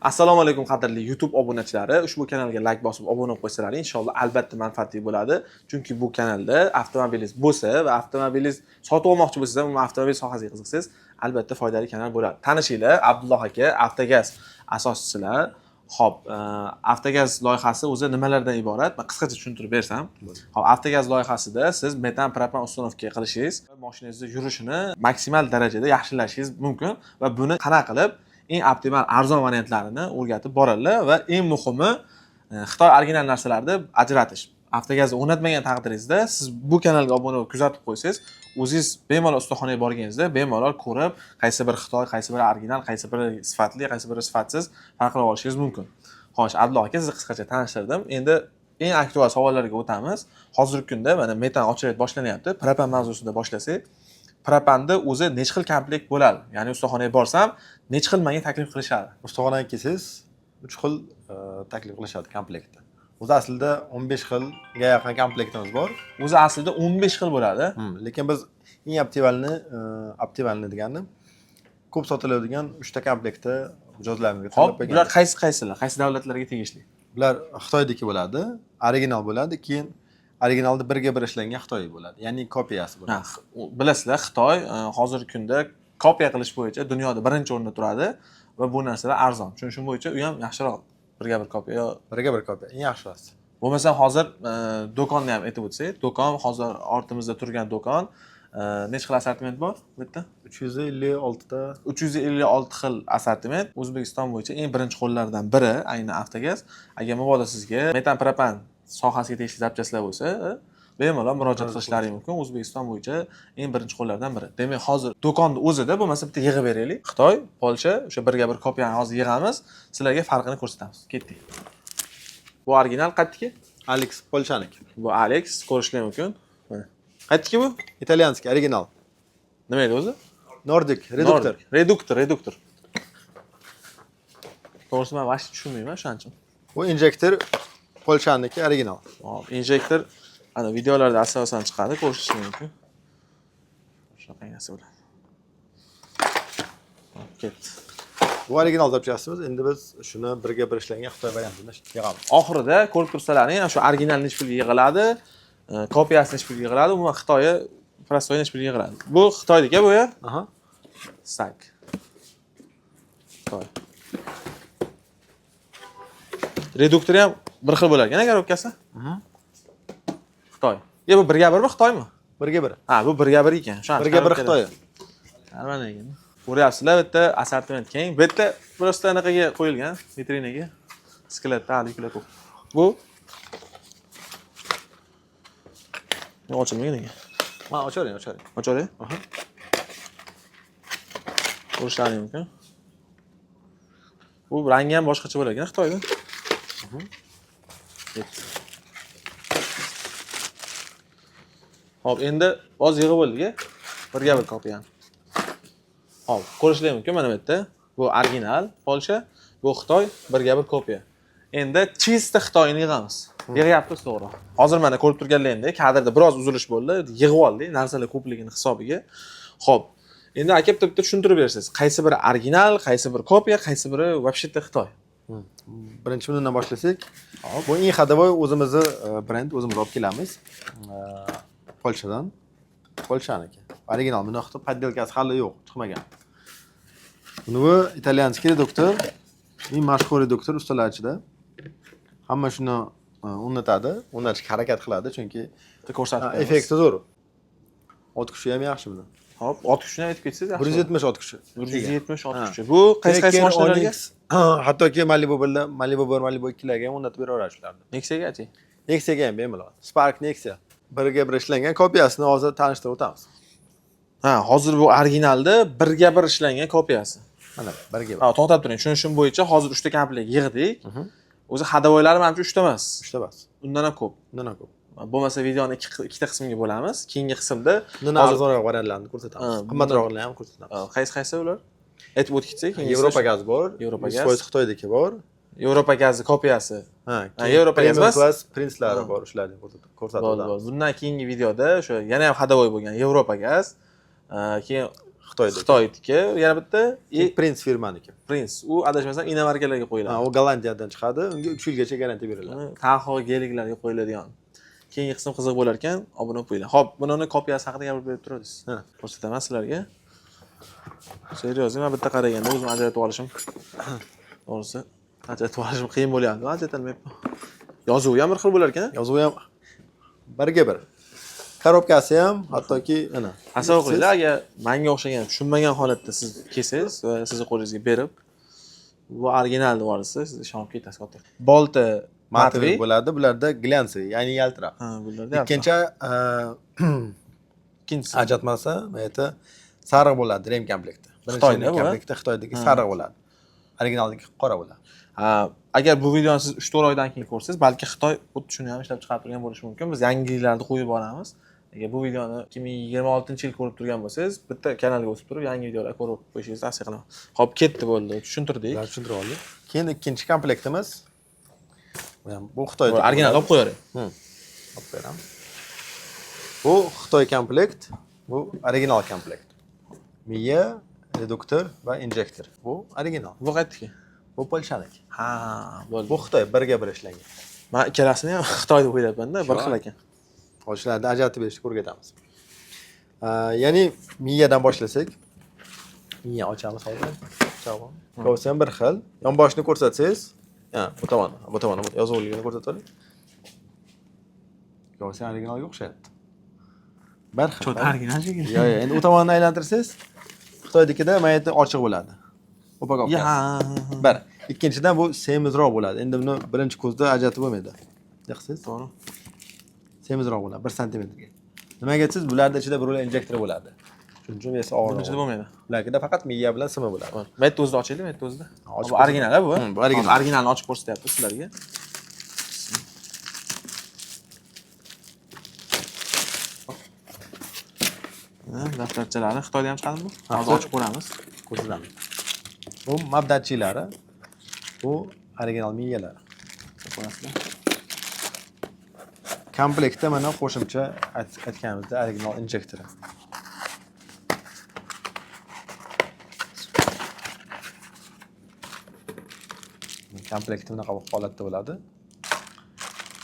Assalomu alaykum qadrli YouTube obunachilari. Ushbu kanalga like bosib obuna bo'lib qo'ysalaring, inshaalloh albatta manfaatli bo'ladi. Chunki bu kanalda avtomobilingiz bo'lsa va avtomobilingiz sotib olmoqchi bo'lsangiz, umuman avtomobil sohasiga qiziqsangiz, albatta foydali kanal bo'ladi. Tanishinglar, Abdulloh aka, Avtogaz asoschisilar. Xo'p, Avtogaz loyihasi o'zi nimalardan iborat? Men qisqacha tushuntirib bersam. Xo'p, Avtogaz loyihasida siz metan propan uстановка qilishingiz, mashinangizning yurishini maksimal darajada yaxshilashingiz mumkin va buni qanaqa qilib eng optimal arzon variantlarini o'rgatib boradilar va eng muhimi Xitoy original narsalarni ajratish. Avtogazni o'rnatmagan taqdiringizda siz bu kanalga obuna bo'lib kuzatib qo'ysangiz, o'zingiz bemalol ustaxonaga borganingizda bemalol ko'rib, qaysi bir Xitoy, qaysi biri original, qaysi biri sifatli, qaysi biri sifatsiz farqlab olishingiz mumkin. Xo'sh, Abdulloh aka, sizni qisqacha tanishtirdim. Endi eng aktual savollarga o'tamiz. Hozirgi kunda mana metan ochilib boshlanyapti. Propan mavzusida boshlasak, propanda o'zi necha xil komplekt bo'ladi? Ya'ni ustaxonaga borsam, necha xil menga taklif qilishadi? Ustaxonaga kelsangiz 3 xil taklif qilishadi komplektda. O'zi aslida 15 xilga yaqin komplektimiz bor. O'zi aslida 15 xil bo'ladi. Lekin biz eng optimalni degani ko'p sotiladigan 3 ta komplektda mijozlarimizga tanlab qo'ygan. Bular qaysilar? Qaysi davlatlarga tegishli? Bular Xitoydagi bo'ladi, original bo'ladi, keyin originalda birga bir ishlangan Xitoy bo'ladi. Ya'ni kopiyasi bo'ladi. Bilasizlar, Xitoy hozirgi kunda kopiya qilish bo'yicha dunyoda birinchi o'rinda turadi va bu narsalar arzon. Shuning bo'yicha u ham yaxshiroq. Birga bir kopiya. Birga bir kopiya eng yaxshisi. Bo'lmasa hozir do'konni ham aytib o'tsak, do'kon hozir ortimizda turgan do'kon necha xil assortiment bor bu yerda? 356 ta. 356 xil assortiment. O'zbekiston bo'yicha eng birinchi qo'llardan biri ayni Avtogaz. Agar mabodo sizga metan propan sohasiga tegishli zapchastlar bo'lsa, bemalol murojaat qilishlaring mumkin. O'zbekiston bo'yicha eng birinchi qo'llardan biri. Demak, hozir do'konni o'zida bo'lmasa bitta yig'ib beraylik. Xitoy, Polsha, o'sha birga bir kopiyani hozir yig'amiz, sizlarga farqini ko'rsatamiz. Ketdik. Bu original qaytdiki? Alex Polshaniki. Bu Alex ko'rishlar mumkin. Mana. Qaytdiki bu? Italyanskiy original. Nima edi o'zi? Nordic reduktor. Reduktor. To'g'risi men vaqt tushunmayman shuning uchun. Bu injektor Polshaniki original. Hop, injektor ana videolarda asosan chiqadi, ko'rishingiz mumkin. Shunaqangi bo'ladi. Hop, ketdi. Bu original zapchastimiz. Endi biz shuni birga bir ishlangan Xitoy variantini yig'amiz. Oxirida ko'rib tursalaring, shu original necha pulga yig'iladi, kopiyasi necha pulga yig'iladi, umuman Xitoyga prostoy necha pulga yig'iladi. Bu Xitoydagi bu ya? Aha. Sak. Xitoy. Reduktor ham bir xil bo'lar ekan, garovkasi. Xitoy. Bu birga birmi, Xitoymi? Birga bir. Ha, bu birga bir ekan. Birga bir Xitoy. Mana ekan. Ko'ryapsizlar, bu yerda assortiment keng. Bu yerda prosta anaqaga qo'yilgan, vitrinaga. Skletda aliklar ko'p. Bu ochilmagan ekan. Ha, ocharing. Ocharing? Aha. Ko'rishlaring mumkin. Bu rangi ham boshqacha bo'lar ekan Xitoyda. Hop, endi oz yig'ib bo'ldik-a? Birga bir kopiyani. Hop, ko'rishingiz mumkin mana bu yerda. Bu original Polsha, bu Xitoy, birga bir kopiya. Endi chista Xitoyni yig'amiz. Yig'yapmiz to'g'ri. Hozir mana ko'rib turganlaringdek, kadrda biroz uzilish bo'ldi. Yig'ib oldik, narsalar ko'pligini hisobiga. Hop. Endi aka bitta tushuntirib berasiz. Qaysi biri original, qaysi biri kopiya, qaysi biri вообще-то Xitoy. Birinchi bundan boshlasak, bu eng xadovoy o'zimizni brend, o'zimiz olib kelamiz. Polshadan. Polshaniki. Original buni Xitoy poddelkasi hali yo'q, chiqmagan. Buni italyanskiy reduktor, eng mashhur reduktor ustalar ichida. Hamma shuni o'rnatishga harakat qiladi, chunki ko'rsatib effekti zo'r. Ot kuchi ham yaxshi buni. Hop, ot kuchini aytib ketsangiz yaxshi. 170 ot kuchi. 170 ot kuchi. Bu qaysi mashinalarga? Hattoki Malibu 1, Malibu 2larga ham o'rnatib beraveradi shularni. Nexia'gachi? Nexia'ga ham bemalol. Spark Nexia. Birga bir ishlangan kopiyasini hozir tanishtirib o'tamiz. Ha, hozir bu originalda birga bir ishlangan kopiyasi. Mana birga bir. Ha, to'xtab turing. Tushunishim bo'yicha hozir 3 ta komplekt yig'dik. O'zi xadovoylari menimcha 3 ta emas. 3 ta emas. Undan ham ko'p. Bo'lmasa videoni ikkita qismga bo'lamiz. Keyingi qismda hozir arzonroq variantlarni ko'rsatamiz. Qimmatroqlarni ham ko'rsatamiz. Qaysi ular? Aytib o'tib ketsak, Yevropa gaz bor, Yevropa gaz. Xitoydagi bor. Yevropa gazi kopiyasi. Ha, Yevropa gaz emas. Prinslari bor, shularni ko'rsatib o'tamiz. Bundan keyingi videoda o'sha yana ham xadovoy bo'lgan Yevropa gaz, keyin Xitoydagi. Xitoyniki, yana bitta Prince firmaniki. Prince. U adashmasam inomarkalarga qo'yiladi. Ha, u Gollandiyadan chiqadi. Unga 3 yilgacha garantiya beriladi. Taho geliklarga qo'yiladigan. Keyingi qism qiziq bo'lar ekan, obuna bo'lib qo'yinglar. Xo'p, buni kopiyasi haqida gapirib berib turasiz. Ha. Ko'rsataman sizlarga. Seryoz, men bitta qaraganda o'zim ajratib olishim. To'g'risi, ajratib olishim qiyin bo'lyapti. Ajratilmayapti. Yozuvi ham bir xil bo'lar ekan. Yozuvi ham birga bir. Korobkasi ham hattoki ana. Tasavvur qilinglar, agar menga o'xshagan, tushunmagan holatda siz kelsangiz va sizni qo'lingizga berib, bu original vorisi, siz ishonib ketasiz katta. Bolta Matvi bo'ladi, bularda glyansiy, ya'ni yaltiroq. Ha, bularda. Ikkinchisi ajratmasa, mayta sariq bo'ladi rem komplekti. Xitoyda Birinchi komplekti Xitoydagi sariq bo'ladi. Originaldagi qora bo'ladi. Ha, agar bu videoni siz 3-4 oydan keyin ko'rsangiz, balki Xitoy xuddi shuni ham ishlab chiqarib turgan bo'lishi mumkin. Biz yangiliklarni qo'yib boramiz. Agar bu videoni 2026-yil ko'rib turgan bo'lsangiz, bitta kanalga o'tib turib, yangi videolar ko'rib qo'yishingizni tavsiya qilaman. Xo'p, ketdi bo'ldi, tushuntirdik. Tushuntirib oldik. Keyin ikkinchi komplektimiz bu Xitoyda. Original olib qo'yavering. Olib beramiz. Bu Xitoy komplekt, bu original komplekt. Miya, reduktor va injektor. Bu original. Bu qaytdiki. Bu Polshaniki. Ha, bo'ldi. Bu Xitoy birga bir ishlangan. Men ikkalasini ham Xitoy deb o'ylayapman-da, bir xil ekan. Qo'shlarni ajratib berishni o'rgatamiz. Ya'ni miyadan boshlasak, miya ochamiz hozir. Javob. Ko'rsa ham bir xil. Yonboshni ko'rsatsangiz, bu tomonni yozuvligini ko'rsataylik. Ko'rsa originalga o'xshayapti. Bir xil. Cho'ta original shekilli. Yo'q, endi u tomonni aylantirsangiz, Xitoydagida mayati ochiq bo'ladi. Upakovkasi. Bir. Ikkinchidan bu semizroq bo'ladi. Endi buni birinchi ko'zda ajratib bo'lmaydi. Yaxshisiz? To'g'ri. Semizroq bo'ladi 1 santimetrga. Nimaga siz bularda ichida bir injektor bo'ladi. Shuning uchun esa og'ir. Bunchida bo'lmaydi. Ularga faqat miya bilan simi bo'ladi. Mayt o'zida ochaylik, mayt o'zida. Ochib Bu original bu. Bu original. Originalni ochib ko'rsatyapti sizlarga. Daftarchalari Xitoyda ham chiqadimi bu? Hozir ochib ko'ramiz. Ko'rsatamiz. Bu mabdatchilari. Bu original miyalar. Ko'rasizlar. Komplektda mana qo'shimcha aytganimizda original injektori. Komplekti bunaqa holatda bo'ladi.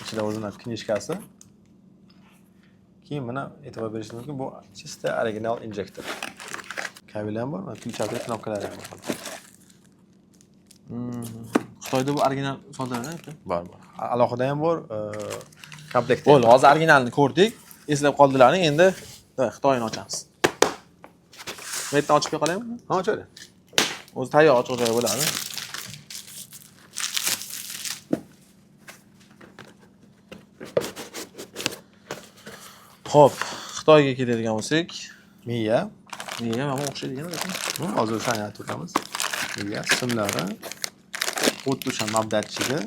Ichida o'zining knishkasi. Keyin mana e'tibor berishingiz mumkin, bu chista original injektor. Kabel ham bor, klipchatli knopkalari ham bor. Xitoyda bu original sotiladi-ku. Bor. Alohida ham bor, komplektda. Bo'ldi, hozir originalni ko'rdik. Eslab qoldilaring, endi Xitoyni ochamiz. Bu yerdan ochib qo'yalaymi? Ha, ochaylik. O'zi tayyor ochiq joy bo'ladi. Xo'p, Xitoyga keladigan bo'lsak, Miya. nega mana o'xshaydigan ekan? Hozir sani aytib o'tamiz. Miya simlari. Xuddi o'sha mabdatchiga.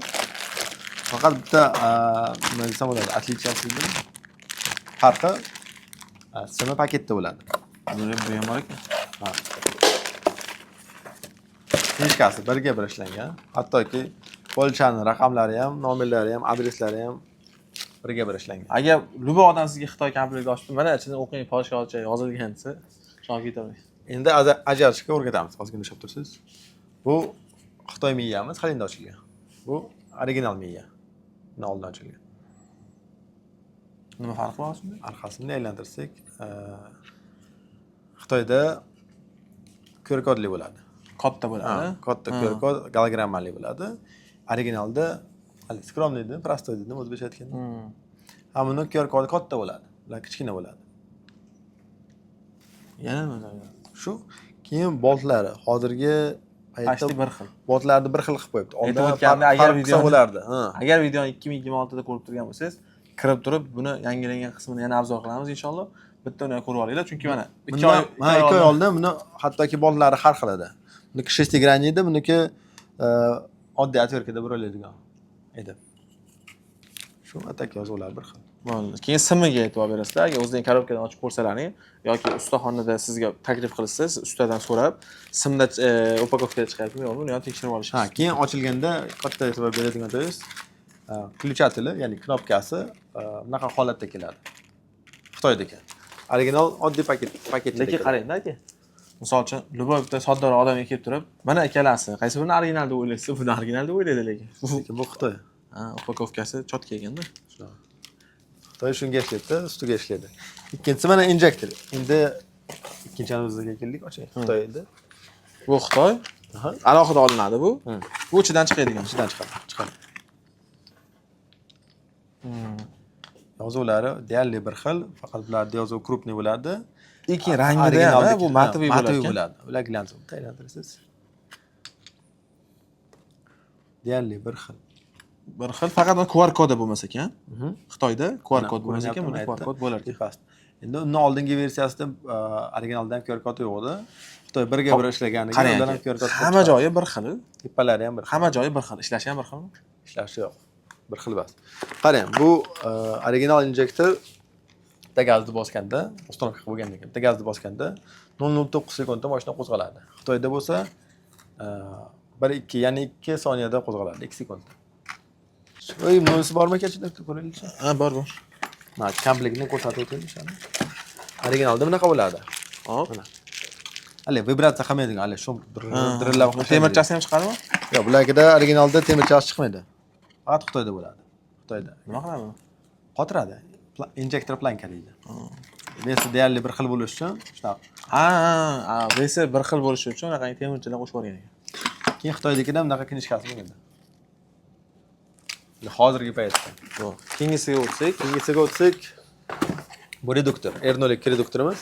Faqat bitta nima desam bo'ladi, отличиясida farqi simi paketda bo'ladi. Bu ham bor ekan. Ha. Knishkasi birga bir ishlangan. Hattoki Polshaning raqamlari ham, nomerlari ham, adreslari ham birga bir ishlangan. Agar любой odam sizga Xitoy komplekti ochib, mana ichida o'qing, poshgacha yozilgan desa, ishonib ketaverasiz. Endi ajratishga o'rgatamiz. Ozgina ushlab tursiz. Bu Xitoy miyamiz qalin ochilgan. Bu original miya. Oldin ochilgan. Nima farqi bor shunda? Orqasini aylantirsak, Xitoyda QR kodli bo'ladi. Katta bo'ladi. Katta QR kod gologrammali bo'ladi. Originalda hali skromniy edi, prostoy edi, o'zbekcha aytganda. Ha, buni QR kodi katta bo'ladi. Ular kichkina bo'ladi. Yana nima? Shu keyin boltlari hozirgi paytda bir xil. Boltlarni bir xil qilib qo'yibdi. Oldin agar video bo'lardi. Agar videoni 2026 da ko'rib turgan bo'lsangiz, kirib turib buni yangilangan qismini yana obzor qilamiz inshaalloh. Bitta uni ko'rib olinglar, chunki mana 2 oy oldin buni hattoki boltlari har xil edi. Buniki 6 granli edi, buniki oddiy atverkada buraladigan edi. Shu ataka yozuvlar bir xil. Bo'ldi. Keyin simiga e'tibor berasizlar. Agar o'zingizning korobkadan ochib ko'rsalaring yoki ustaxonada sizga taklif qilsa, siz ustadan so'rab, simda upakovkada chiqayaptimi yo'qmi, buni ham tekshirib olish. Ha, keyin ochilganda katta e'tibor beradigan joyingiz klipchatli, ya'ni knopkasi bunaqa holatda keladi. Xitoydagi. Original oddiy paket. Lekin qarangda aka. Misol uchun, любой bitta soddaroq odamga kelib turib, mana ikkalasi, qaysi birini original deb o'ylaysiz? Buni original deb o'ylaydi lekin. Lekin bu Xitoy. Ha, upakovkasi chotka ekanda. Xitoy shunga ishlaydi, ustiga ishlaydi. Ikkinchisi mana injektor. Endi ikkinchamizga keldik, oching. Xitoy edi. Bu Xitoy. Aha. Alohida olinadi bu. Bu ichidan chiqadigan. Ichidan chiqadi. Yozuvlari deyarli bir xil, faqat bularda yozuv krupniy bo'ladi. Lekin rangida ham bu matoviy bo'ladi. Ular glyansiy tayyorlantirasiz. Deyarli bir xil. Bir xil, faqat QR kodi bo'lmas ekan. Xitoyda QR kod bo'lmas ekan, bunda QR kod bo'lar ekan. Endi undan oldingi versiyasida originalda ham QR kod yo'q edi. Xitoy birga bir ishlaganiga ular ham QR kod. Hamma joyi bir xil. Tepalari ham bir xil. Hamma joyi bir xil. Ishlashi ham bir xilmi? Ishlashi yo'q. Bir xil emas. Qarang, bu original injektor bitta gazni bosganda, uстановка qilib bo'lgandan keyin bitta gazni bosganda 0.9 sekundda mashina qo'zg'aladi. Xitoyda bo'lsa 1-2, ya'ni 2 soniyada qo'zg'aladi, 2 sekundda. Voy, bunisi bormi kechida ko'raylikchi? Ha, bor. Mana komplektni ko'rsatib o'taylik o'shani. Originalda bunaqa bo'ladi. Hop. Mana. Hali vibratsiya qilmaydigan, hali shu dirillab qo'yadi. Temirchasi ham chiqadimi? Yo'q, bularga originalda temirchasi chiqmaydi. Faqat Xitoyda bo'ladi. Xitoyda. Nima qiladi? Qotiradi. Injektor planka deydi. Vesi deyarli bir xil bo'lishi uchun shunaqa. Ha, vesi bir xil bo'lishi uchun unaqa temirchilar qo'shib yuborgan ekan. Keyin Xitoydagidan bunaqa knishkasi bo'lganda. Hozirgi paytda. Yo'q. Keyingisiga o'tsak, bu reduktor, R02 reduktorimiz.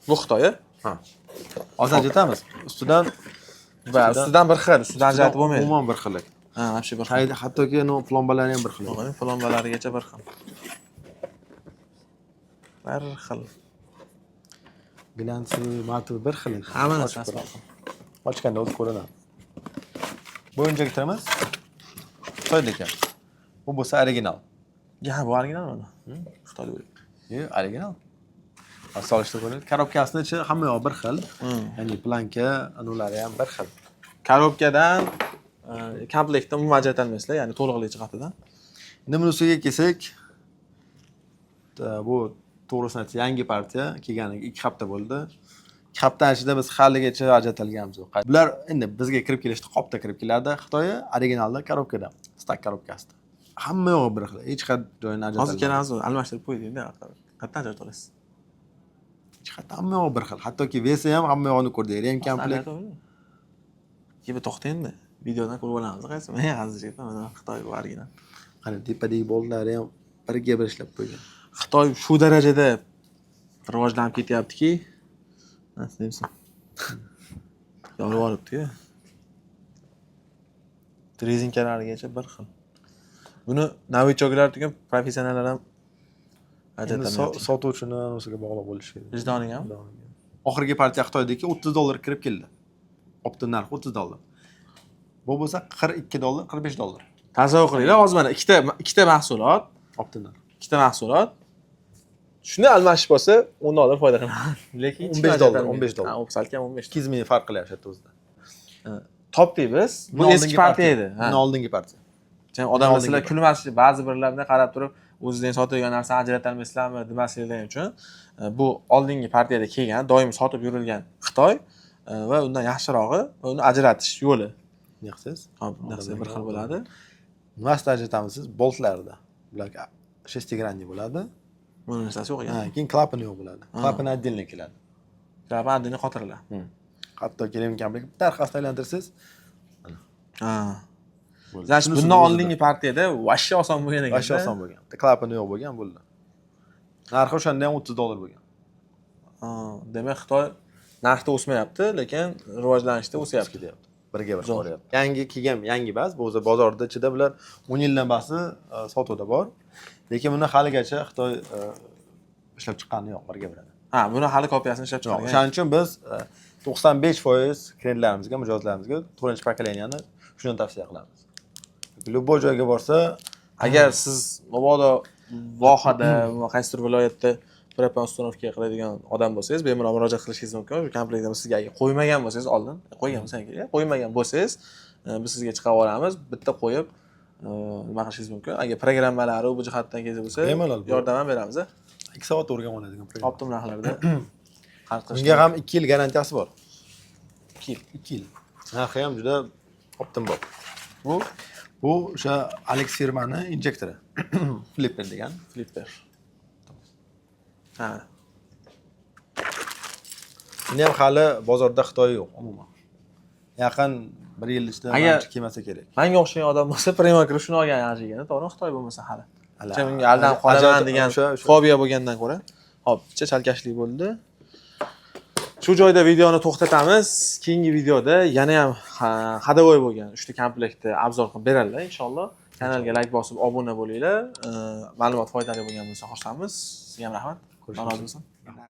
Bu Xitoy. Ha. Hozir ajratamiz. Ustidan bir xil, ustidan ajratib bo'lmaydi. Umuman bir xil. Ha, вообще bir xil. Hattoki plombalari ham bir xil. Plombalarigacha bir xil. Bir xil. Glansi, matovi bir xil. Hamma narsasi bir xil. Ochganda o'zi ko'rinadi. Bu injektorimiz Xitoydagi. Bu bo'lsa original. Ya, bu original mana. Xitoyda bo'ladi. Yo'q, original. Solishtirib ko'ring. Korobkasini ichi hamma yo'q bir xil. Ya'ni planka, anulari ham bir xil. Korobkadan komplektdan umuman ajratilmaysizlar, ya'ni to'liqli jihatidan. Endi bunisiga kelsak, bu to'g'risini aytsak, yangi partiya kelganiga 2 hafta bo'ldi. 2 hafta ichida biz haligacha ajratilganimiz yo'q. Bular endi bizga kirib kelishdi, qopda kirib keladi. Xitoy originalda korobkada, stak korobkasida. Hamma yo'q bir xil. Hech qayerda joyini ajratolmaydi. Hozir kelamiz, almashtirib qo'ydik-da. Qayerdan ajratib olasiz? Hech qayerda hamma yo'q bir xil. Hattoki vesi ham hamma yo'qni ko'rdik. Rem komplekt. Keyin to'xta endi. Videodan ko'rib olamiz qaysi. Men hozircha mana Xitoy bu original. Qani tepadagi bollari ham birga bir ishlab qo'ygan. Xitoy shu darajada rivojlanib ketyaptiki, nasıl deyapsan? Yorib olibdi-ku. Rezinkalarigacha bir xil. Buni novichoklar degan professionallar ham ajratadi. Sotuvchini o'ziga bog'lab bo'lishi kerak. Vijdoniga ham. Oxirgi partiya Xitoydagi $30 kirib keldi. Opti narxi $30. Bu bo'lsa $42, $45. Tasavvur qilinglar, hozir mana ikkita mahsulot, opti narx. ikkita mahsulot. Shuni almashish bo'lsa, $10 foyda qilaman. Lekin $15. Ha, salkam 15. 200 ming farq qilyapti o'zida. Topdik biz. Bu eski partiya edi. Bundan oldingi partiya. Odamlar sizlar kulmasli, ba'zi birlardan qarab turib, o'zingizning sotadigan narsani ajratolmaysizlarmi demasliginglar uchun bu oldingi partiyada kelgan, doim sotib yurilgan Xitoy va undan yaxshirog'i uni ajratish yo'li. Naqsiz? Hop, naqsi bir xil bo'ladi. Nimasida ajratamiz siz? Boltlarda. Bular shestigranniy bo'ladi. Buni narsasi yo'q ekan. Ha, keyin klapan yo'q bo'ladi. Klapan отдельно keladi. Klapan отдельно qotiriladi. Hatto kelim komplekt bitta orqasidan aylantirsiz. Ha. Значит, bundan oldingi partiyada vashsha oson bo'lgan ekan. Vashsha oson bo'lgan. Klapani yo'q bo'lgan bo'ldi. Narxi o'shanda ham $30 bo'lgan. Ha, demak Xitoy narxda o'smayapti, lekin rivojlanishda o'syapti deyapti. Birga bir boryapti. Yangi kelgan, yangi emas, bu o'zi bozorda ichida bular 10 yildan basi sotuvda bor. Lekin buni haligacha Xitoy ishlab chiqqani yo'q, birga birada. Ha, buni hali kopiyasini ishlab chiqargan. O'shaning uchun biz 95% klientlarimizga, mijozlarimizga 4-pokoleniyani shuni tavsiya qilamiz. Любой joyga borsa, agar siz mabodo vohada va qaysidir viloyatda propan uстановка qiladigan odam bo'lsangiz, bemalol murojaat qilishingiz mumkin. Bu komplektni biz sizga qo'ymagan bo'lsangiz, oldin qo'ygan bo'lsangiz kerak. Qo'ymagan bo'lsangiz, biz sizga chiqarib olamiz, bitta qo'yib nima qilishingiz mumkin. Agar programmalari bu jihatdan kelsa bo'lsa, yordam ham beramiz. 2 soat o'rganib oladigan program. Optim narxlarda Unga ham 2 yil garantiyasi bor. 2 yil. 2 yil. Narxi ham juda optimal. Bu Bu o'sha Alex firmani injektori. Flipper degan. flipper. Ha. Buni ham hali bozorda Xitoy yo'q umuman. Yaqin 1 yil ichida Agar- manimcha kelmasa kerak. Menga o'xshagan odam bo'lsa, Primakr shuni olgan yaxshigina, to'g'ri Xitoy bo'lmasa hali. Ala- Menga aldanib qolaman degan o'sha- fobiya bo'lgandan ko'ra. Hop, bitta chalkashlik bo'ldi. Shu joyda videoni to'xtatamiz. Keyingi videoda yana ham hadavoy bo'lgan 3 ta komplektni obzor qilib beradilar inshaalloh. Kanalga like bosib obuna bo'linglar. Ma'lumot foydali bo'lgan bo'lsa xursandmiz. Sizga ham rahmat. Norozi bo'lsin.